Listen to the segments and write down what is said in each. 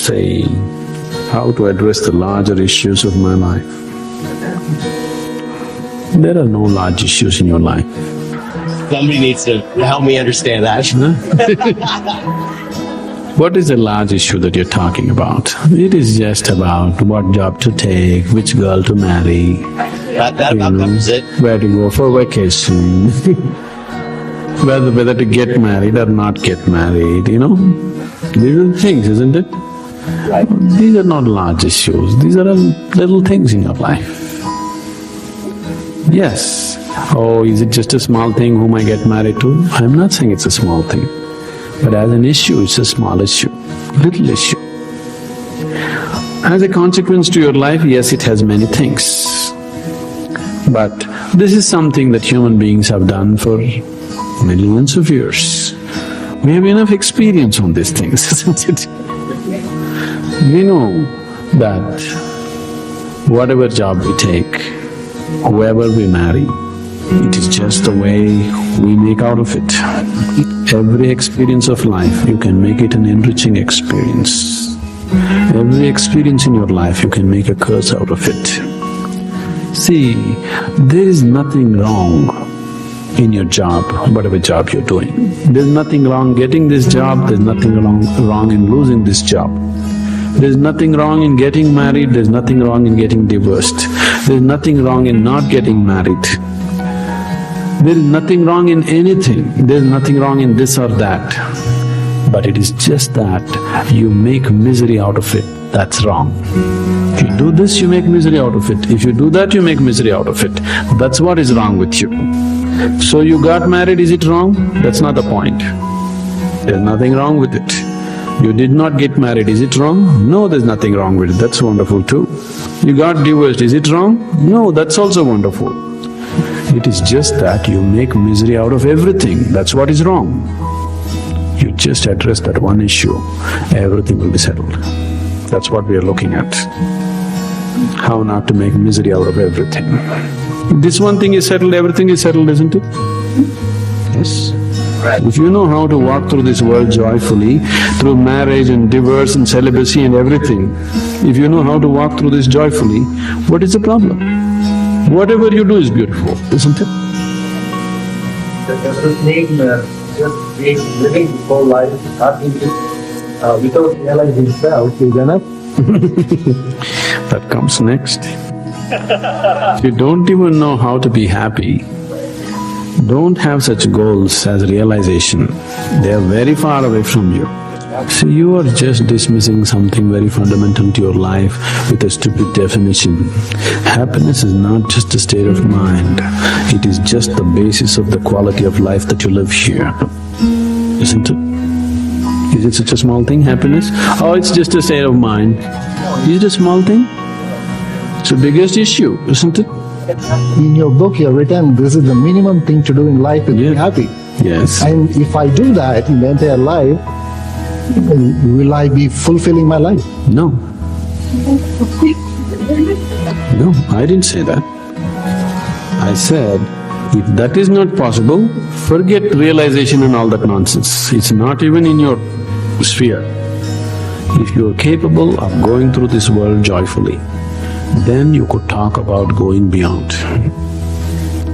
say how to address the larger issues of my life. There are no large issues in your life. Somebody needs to help me understand that. What is the large issue that you're talking about? It is just about what job to take, which girl to marry, That about covers it. where to go for vacation, whether to get married or not get married, These are the things, isn't it? Right. These are not large issues, these are little things in your life. Yes. Oh, is it just a small thing whom I get married to? I'm not saying it's a small thing. But as an issue, it's a small issue, little issue. As a consequence to your life, yes, it has many things. But this is something that human beings have done for millions of years. We have enough experience on these things, isn't it? We know that whatever job we take, whoever we marry, it is just the way we make out of it. Every experience of life, you can make it an enriching experience. Every experience in your life, you can make a curse out of it. See, there is nothing wrong in your job, whatever job you're doing. There's nothing wrong getting this job, there's nothing wrong in losing this job. There's nothing wrong in getting married, there's nothing wrong in getting divorced. There's nothing wrong in not getting married. There is nothing wrong in anything, there's nothing wrong in this or that. But it is just that you make misery out of it, that's wrong. If you do this, you make misery out of it. If you do that, you make misery out of it. That's what is wrong with you. So you got married, is it wrong? That's not the point. There's nothing wrong with it. You did not get married, is it wrong? No, there's nothing wrong with it, that's wonderful too. You got divorced, is it wrong? No, that's also wonderful. It is just that you make misery out of everything, that's what is wrong. You just address that one issue, everything will be settled. That's what we are looking at. How not to make misery out of everything. If this one thing is settled, everything is settled, isn't it? Yes. If you know how to walk through this world joyfully, through marriage and divorce and celibacy and everything, if you know how to walk through this joyfully, what is the problem? Whatever you do is beautiful, isn't it? Does this mean just being living this whole life, not thinking without realizing self is enough? That comes next. If you don't even know how to be happy, don't have such goals as realization. They are very far away from you. See, you are just dismissing something very fundamental to your life with a stupid definition. Happiness is not just a state of mind, it is just the basis of the quality of life that you live here, isn't it? Is it such a small thing, happiness? Oh, it's just a state of mind. Is it a small thing? It's the biggest issue, isn't it? In your book you have written, this is the minimum thing to do in life is be happy. Yes. And if I do that in the entire life, will I be fulfilling my life? No. No, I didn't say that. I said, if that is not possible, forget realization and all that nonsense. It's not even in your sphere. If you are capable of going through this world joyfully, then you could talk about going beyond.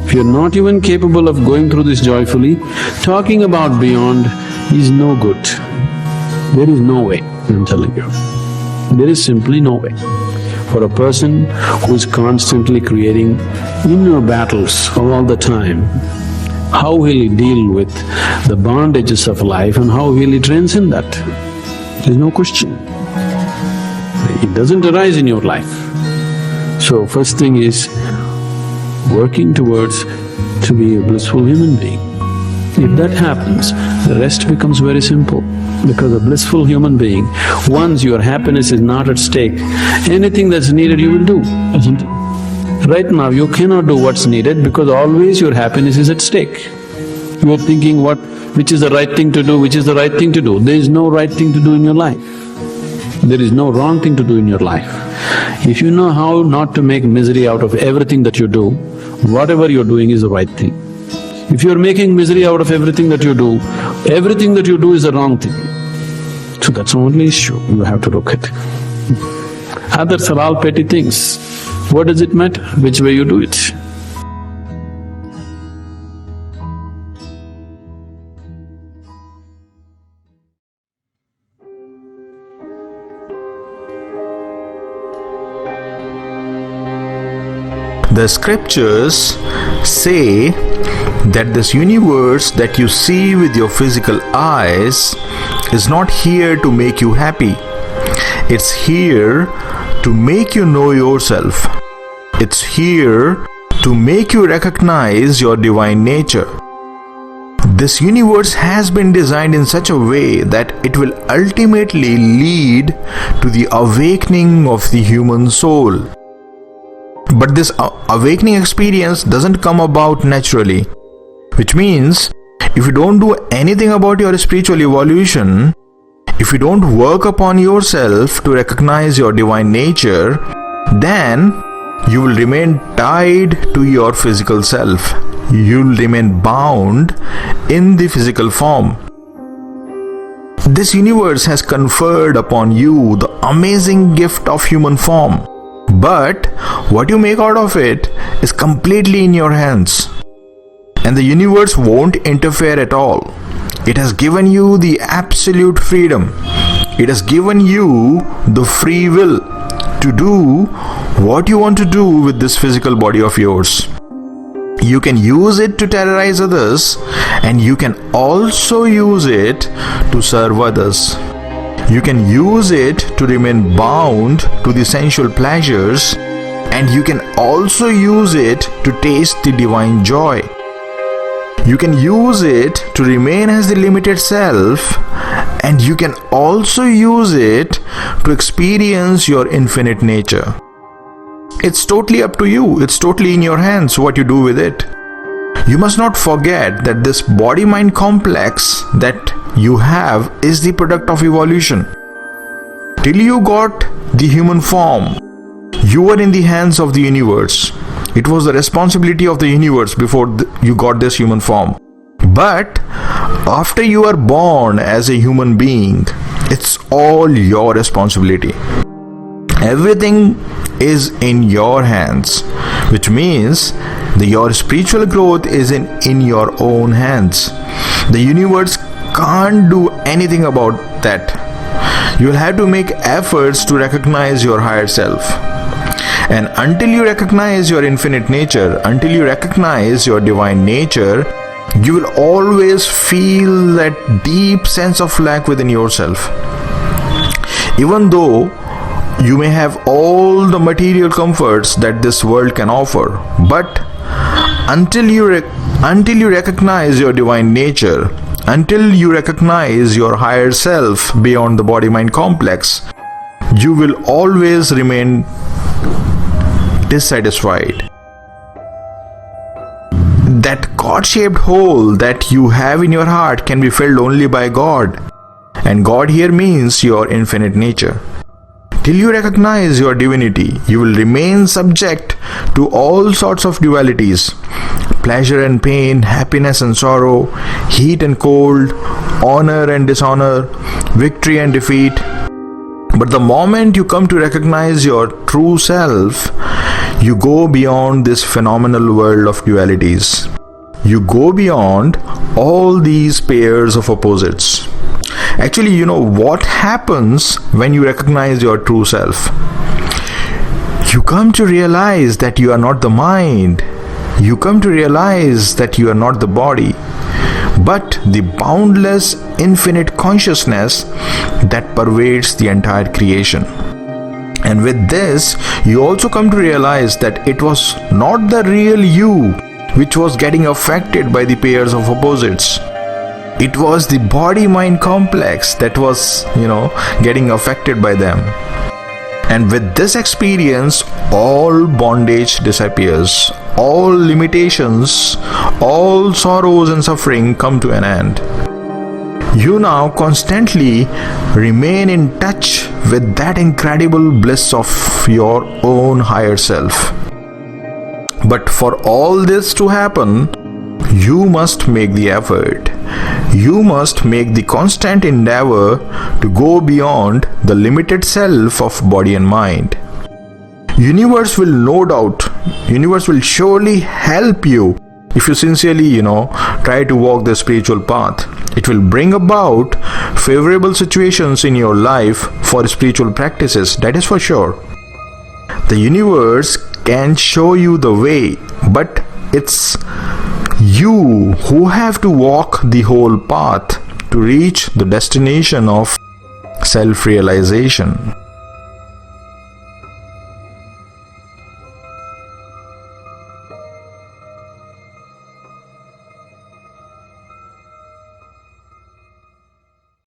If you're not even capable of going through this joyfully, talking about beyond is no good. There is no way, I'm telling you. There is simply no way. For a person who is constantly creating inner battles all the time, how will he deal with the bondages of life and how will he transcend that? There's no question. It doesn't arise in your life. So first thing is working towards to be a blissful human being. If that happens, the rest becomes very simple. Because a blissful human being, once your happiness is not at stake, anything that's needed you will do, isn't it? Right now you cannot do what's needed because always your happiness is at stake. You are thinking which is the right thing to do, which is the right thing to do. There is no right thing to do in your life. There is no wrong thing to do in your life. If you know how not to make misery out of everything that you do, whatever you're doing is the right thing. If you're making misery out of everything that you do is the wrong thing. So that's the only issue you have to look at. Others are all petty things. What does it matter which way you do it? The scriptures say that this universe that you see with your physical eyes is not here to make you happy. It's here to make you know yourself. It's here to make you recognize your divine nature. This universe has been designed in such a way that it will ultimately lead to the awakening of the human soul. But this awakening experience doesn't come about naturally, which means if you don't do anything about your spiritual evolution, if you don't work upon yourself to recognize your divine nature, then you will remain tied to your physical self. You'll remain bound in the physical form. This universe has conferred upon you the amazing gift of human form. But what you make out of it is completely in your hands. And the universe won't interfere at all. It has given you the absolute freedom. It has given you the free will to do what you want to do with this physical body of yours. You can use it to terrorize others, and you can also use it to serve others. You can use it to remain bound to the sensual pleasures, and you can also use it to taste the divine joy. You can use it to remain as the limited self, and you can also use it to experience your infinite nature. It's totally up to you. It's totally in your hands what you do with it. You must not forget that this body-mind complex that you have is the product of evolution. Till you got the human form, you were in the hands of the universe. It was the responsibility of the universe before you got this human form. But after you are born as a human being, it's all your responsibility. Everything is in your hands, which means that your spiritual growth is in your own hands. The universe can't do anything about that. You will have to make efforts to recognize your higher self. And until you recognize your infinite nature, until you recognize your divine nature, you will always feel that deep sense of lack within yourself. Even though you may have all the material comforts that this world can offer, but until you recognize your divine nature, until you recognize your higher self beyond the body-mind complex, you will always remain dissatisfied. That God-shaped hole that you have in your heart can be filled only by God. And God here means your infinite nature. Till you recognize your divinity, you will remain subject to all sorts of dualities: pleasure and pain, happiness and sorrow, heat and cold, honor and dishonor, victory and defeat. But the moment you come to recognize your true self, you go beyond this phenomenal world of dualities. You go beyond all these pairs of opposites. Actually, you know what happens when you recognize your true self? You come to realize that you are not the mind. You come to realize that you are not the body, but the boundless infinite consciousness that pervades the entire creation. And with this, you also come to realize that it was not the real you which was getting affected by the pairs of opposites. It was the body-mind complex that was, getting affected by them. And with this experience, all bondage disappears. All limitations, all sorrows and suffering come to an end. You now constantly remain in touch with that incredible bliss of your own higher self. But for all this to happen, you must make the effort. You must make the constant endeavor to go beyond the limited self of body and mind. Universe will surely help you if you sincerely, try to walk the spiritual path. It will bring about favorable situations in your life for spiritual practices, that is for sure. The universe can show you the way, but it's you who have to walk the whole path to reach the destination of self-realization.